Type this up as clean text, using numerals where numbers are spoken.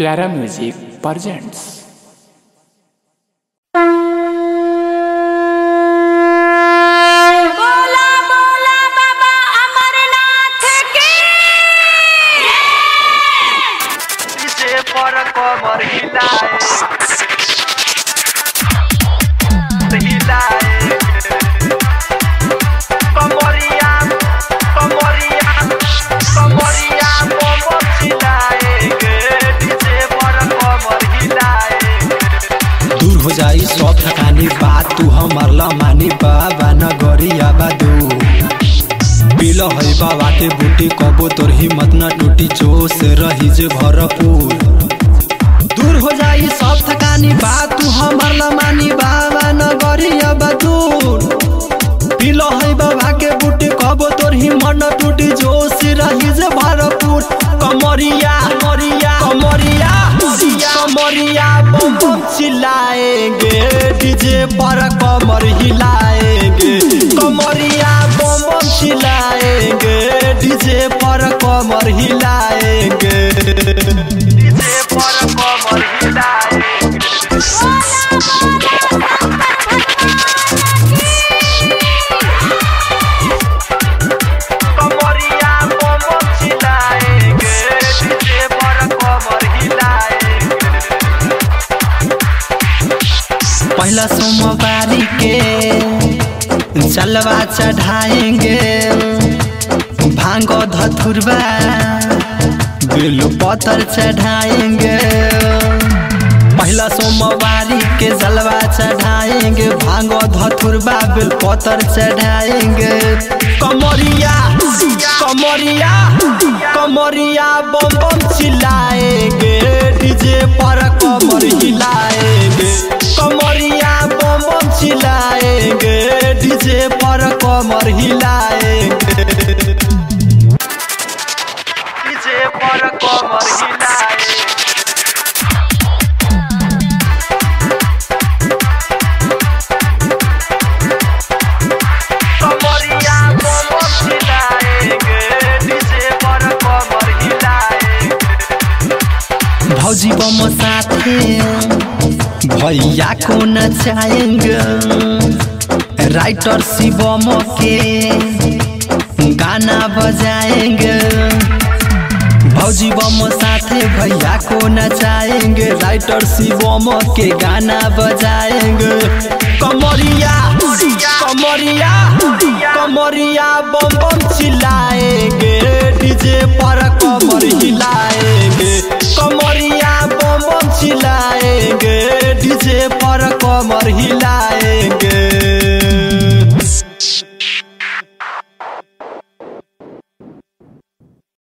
प्यारा music presents. बोला बोला बाबा अमरनाथ की। इसे पर कमर हिलाए कमरिया कमरिया कमरिया कमर हिलाएंगे। इसे पर कमर हिलाएंगे। दूर हो जाई सब थकानी बात तू हमर ला मानी बाबा नगरिया बादू पीला है बाबा के बूटी कबो तोर हिम्मत न टूटी जोश रही जे भरपूर। दूर हो जाई सब थकानी बात तू हमर ला मानी बाबा नगरिया बादू पीला है बाबा के बूटी कबो तोर हिम्मत न टूटी जोश रही जे भरपूर। कमरिया कमरिया कमरिया कमरिया बम बम चिल्लाएंगे डीजे पर कमर हिलाएंगे। कमरिया बम बम चिल्लाएंगे डीजे पर कमर हिलाएंगे। इसे पर कमर हिलाएंगे। कमरिया बम बम चिल्लाएंगे। इसे पर कमर हिलाएंगे। पहला सोमवारी के जलवा चढ़ाएंगे भांगो धतुरबा बेल पत्थर चढ़ाएंगे। पहला सोमवारी के जलवा चढ़ाएंगे भांगो धतुरबा बेल पत्थर चढ़ाएंगे। कमरिया कमरिया कमरिया बम बम चिल्लाएंगे डीजे पर कमर हिलाएंगे। कमरिया बम बम चिल्लाएंगे डीजे पर कमर हिलाएंगे। इसे पर कमर हिलाएंगे। कमरिया बम बम हिलाएंगे। इसे पर कमर हिलाएंगे। भौजी बम साथे भैया को नचाएंगे राइटर शिवम के गाना बजाएंगे। भौजी बम साथे भैया को नचाएंगे राइटर शिवम के गाना बजाएंगे। कमरिया कमरिया कमरिया बम बम चिल्लाएंगे डीजे पर कमर हिलाएंगे। कमरिया बम बम चिल्लाएंगे डीजे पर कमर हिलाएंगे।